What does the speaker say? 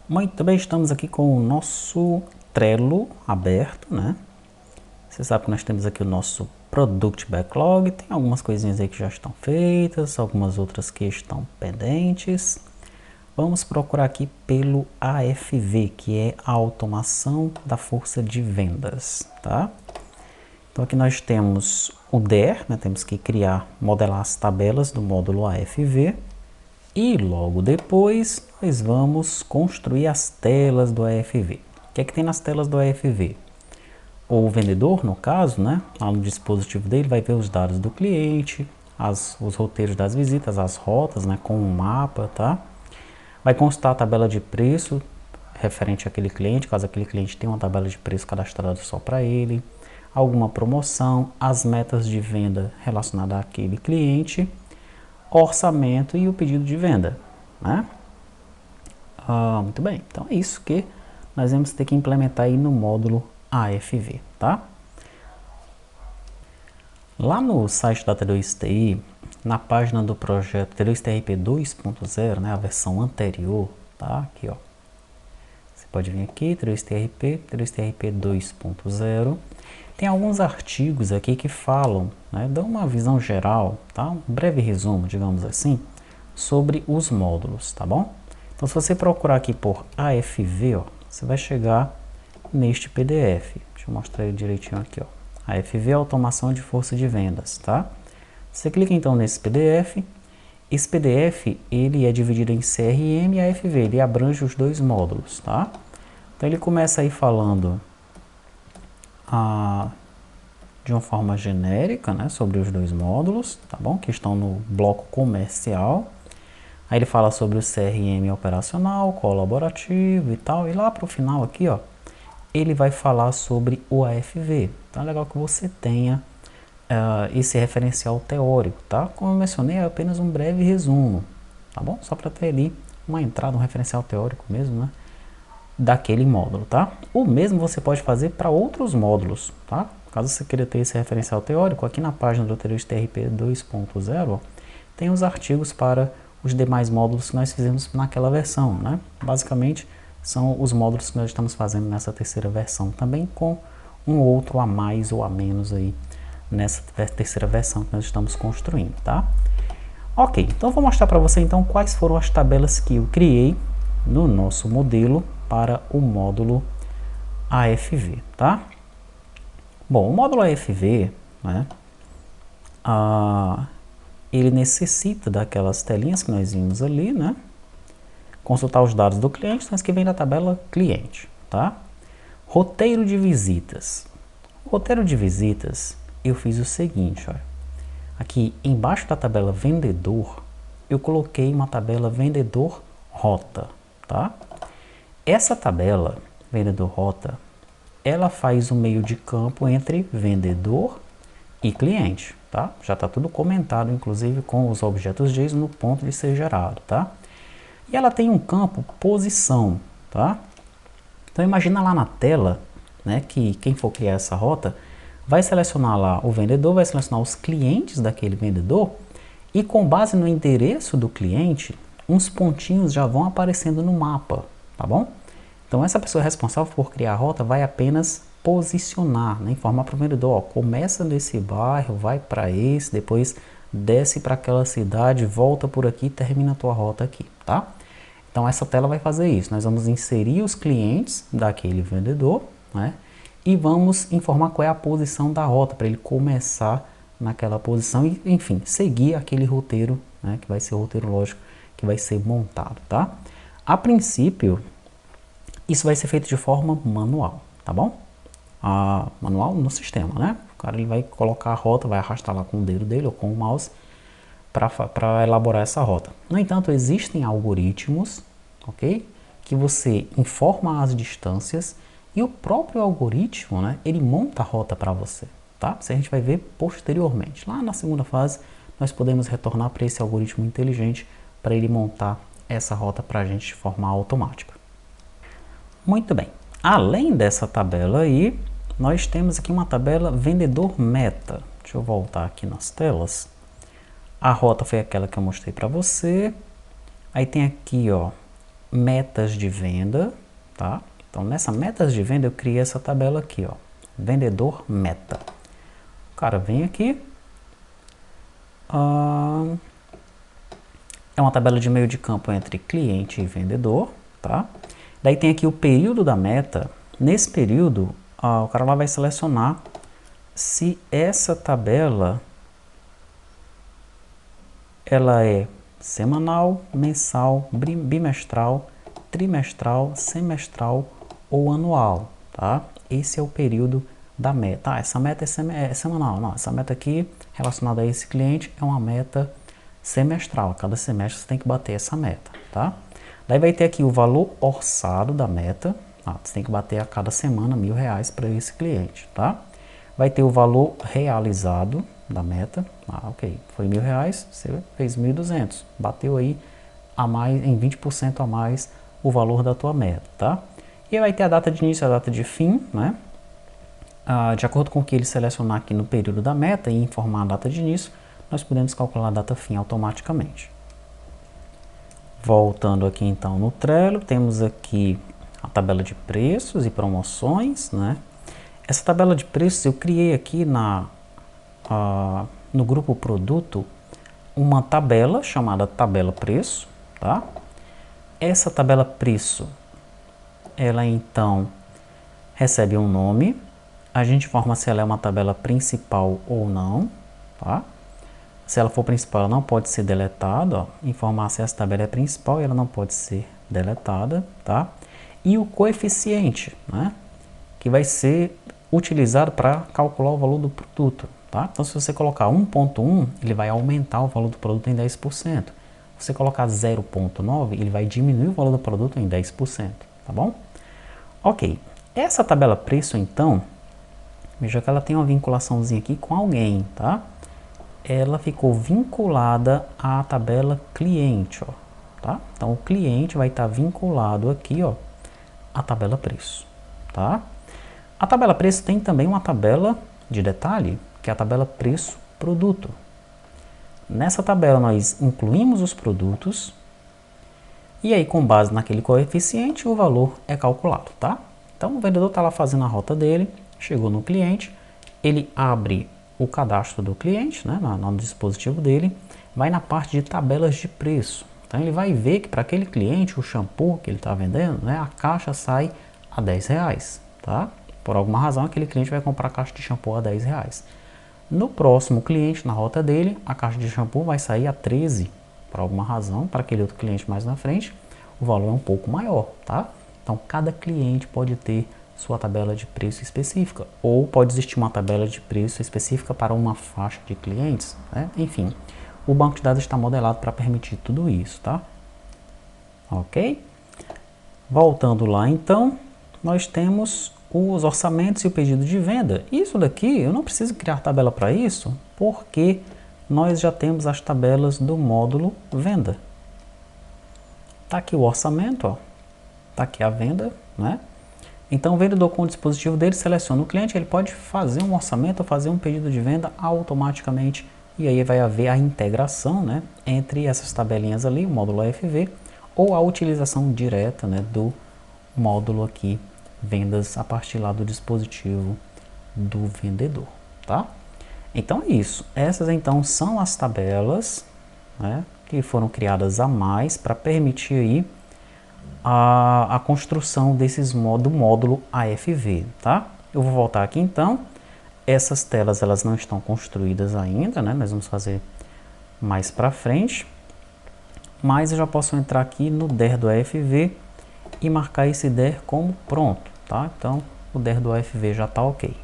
Muito bem, estamos aqui com o nosso Trello aberto, né? Você sabe que nós temos aqui o nosso Product Backlog, tem algumas coisinhas aí que já estão feitas, algumas outras que estão pendentes. Vamos procurar aqui pelo AFV, que é a automação da força de vendas, tá? Então aqui nós temos o DER, né? Temos que modelar as tabelas do módulo AFV. E logo depois nós vamos construir as telas do AFV. O que é que tem nas telas do AFV? O vendedor, no caso, né, lá no dispositivo dele, vai ver os dados do cliente, os roteiros das visitas, as rotas, né, com um mapa, tá? Vai constar a tabela de preço referente àquele cliente, caso aquele cliente tenha uma tabela de preço cadastrada só para ele, alguma promoção, as metas de venda relacionadas àquele cliente, orçamento e o pedido de venda, né? Muito bem, então é isso que nós vamos ter que implementar aí no módulo AFV, tá? Lá no site da T2TI, na página do projeto T2TRP 2.0, né, a versão anterior, tá? Aqui, ó. Você pode vir aqui, T2TRP 2.0. Tem alguns artigos aqui que falam, né, dão uma visão geral, tá? Um breve resumo, digamos assim, sobre os módulos, tá bom? Então, se você procurar aqui por AFV, ó, você vai chegar neste PDF. Deixa eu mostrar ele direitinho aqui, ó. AFV é automação de força de vendas, tá? Você clica então nesse PDF. Esse PDF, ele é dividido em CRM e AFV, ele abrange os dois módulos, tá? Então, ele começa aí falando de uma forma genérica, né, sobre os dois módulos, tá bom? Que estão no bloco comercial. Aí ele fala sobre o CRM operacional, colaborativo e tal. E lá para o final aqui, ó, ele vai falar sobre o AFV. Então é legal que você tenha esse referencial teórico, tá? Como eu mencionei, é apenas um breve resumo, tá bom? Só para ter ali uma entrada, um referencial teórico mesmo, né? Daquele módulo, tá? O mesmo você pode fazer para outros módulos, tá? Caso você queira ter esse referencial teórico, aqui na página do T2TRP 2.0 tem os artigos para os demais módulos que nós fizemos naquela versão, né? Basicamente, são os módulos que nós estamos fazendo nessa terceira versão, também com um outro a mais ou a menos aí nessa terceira versão que nós estamos construindo, tá? Ok, então vou mostrar para você então quais foram as tabelas que eu criei no nosso modelo para o módulo AFV, tá? Bom, o módulo AFV, né, ele necessita daquelas telinhas que nós vimos ali, né? Consultar os dados do cliente, então isso que vem da tabela cliente, tá? Roteiro de visitas. O roteiro de visitas, eu fiz o seguinte, olha. Aqui embaixo da tabela vendedor, eu coloquei uma tabela vendedor rota, tá? Essa tabela vendedor rota, ela faz um meio de campo entre vendedor e cliente, tá? Já está tudo comentado, inclusive com os objetos JSON no ponto de ser gerado, tá? E ela tem um campo posição, tá? Então imagina lá na tela, né, que quem for criar essa rota vai selecionar lá o vendedor, vai selecionar os clientes daquele vendedor e com base no endereço do cliente, uns pontinhos já vão aparecendo no mapa, tá bom? Então essa pessoa responsável por criar a rota vai apenas posicionar, né, informar para o vendedor, ó, começa nesse bairro, vai para esse, depois desce para aquela cidade, volta por aqui, termina a tua rota aqui, tá? Então essa tela vai fazer isso, nós vamos inserir os clientes daquele vendedor, né, e vamos informar qual é a posição da rota, para ele começar naquela posição e, enfim, seguir aquele roteiro, né, que vai ser o roteiro lógico que vai ser montado, tá? A princípio, isso vai ser feito de forma manual, tá bom? Manual no sistema, né? O cara ele vai colocar a rota, vai arrastar lá com o dedo dele ou com o mouse para elaborar essa rota. No entanto, existem algoritmos, ok? Que você informa as distâncias e o próprio algoritmo, né? Ele monta a rota para você, tá? Isso a gente vai ver posteriormente. Lá na segunda fase, nós podemos retornar para esse algoritmo inteligente para ele montar essa rota para a gente de forma automática. Muito bem. Além dessa tabela aí, nós temos aqui uma tabela vendedor meta. Deixa eu voltar aqui nas telas. A rota foi aquela que eu mostrei para você. Aí tem aqui, ó, metas de venda, tá? Então, nessa metas de venda, eu criei essa tabela aqui, ó, vendedor meta. O cara vem aqui, é uma tabela de meio de campo entre cliente e vendedor, tá? Daí tem aqui o período da meta. Nesse período, o cara lá vai selecionar se essa tabela ela é semanal, mensal, bimestral, trimestral, semestral ou anual, tá? Esse é o período da meta. Essa meta é semanal. Não, essa meta aqui, relacionada a esse cliente, é uma meta semestral. Cada semestre você tem que bater essa meta, tá? Daí vai ter aqui o valor orçado da meta. Você tem que bater a cada semana R$1.000 para esse cliente, tá? Vai ter o valor realizado da meta. Ok, foi R$1.000, você fez 1.200. Bateu aí a mais, em 20% a mais o valor da tua meta, tá? E aí vai ter a data de início e a data de fim, né? De acordo com o que ele selecionar aqui no período da meta e informar a data de início, nós podemos calcular a data fim automaticamente. Voltando aqui então no Trello, temos aqui a tabela de preços e promoções, né? Essa tabela de preços eu criei aqui no grupo produto uma tabela chamada tabela preço, tá? Essa tabela preço, ela então recebe um nome, a gente informa se ela é uma tabela principal ou não, tá? Se ela for principal, ela não pode ser deletada, ó. Informar se essa tabela é principal e ela não pode ser deletada, tá? E o coeficiente, né? Que vai ser utilizado para calcular o valor do produto, tá? Então, se você colocar 1.1, ele vai aumentar o valor do produto em 10%. Se você colocar 0.9, ele vai diminuir o valor do produto em 10%, tá bom? Ok, essa tabela preço, então, veja que ela tem uma vinculaçãozinha aqui com alguém, tá? Ela ficou vinculada à tabela cliente, ó, tá? Então, o cliente vai estar vinculado aqui, ó, à tabela preço, tá? A tabela preço tem também uma tabela de detalhe, que é a tabela preço produto. Nessa tabela nós incluímos os produtos e aí com base naquele coeficiente o valor é calculado, tá? Então o vendedor está lá fazendo a rota dele, chegou no cliente, ele abre o cadastro do cliente, né, no dispositivo dele, vai na parte de tabelas de preço. Então ele vai ver que para aquele cliente o shampoo que ele está vendendo, né, a caixa sai a R$10, tá? Por alguma razão aquele cliente vai comprar a caixa de shampoo a R$10. No próximo cliente, na rota dele, a caixa de shampoo vai sair a 13. Por alguma razão, para aquele outro cliente mais na frente, o valor é um pouco maior, tá? Então, cada cliente pode ter sua tabela de preço específica, ou pode existir uma tabela de preço específica para uma faixa de clientes, né? Enfim, o banco de dados está modelado para permitir tudo isso, tá? Ok? Voltando lá, então, nós temos os orçamentos e o pedido de venda. Isso daqui, eu não preciso criar tabela para isso, porque nós já temos as tabelas do módulo venda. Tá aqui o orçamento, ó. Tá aqui a venda, né? Então o vendedor com o dispositivo dele seleciona o cliente, ele pode fazer um orçamento ou fazer um pedido de venda automaticamente e aí vai haver a integração, né, entre essas tabelinhas ali, o módulo AFV, ou a utilização direta, né, do módulo aqui vendas a partir lá do dispositivo do vendedor, tá? Então é isso. Essas então são as tabelas, né, que foram criadas a mais para permitir aí a construção do módulo AFV, tá? Eu vou voltar aqui então. Essas telas elas não estão construídas ainda, né? Nós vamos fazer mais para frente. Mas eu já posso entrar aqui no DER do AFV e marcar esse DER como pronto, tá? Então o DER do AFV já está ok.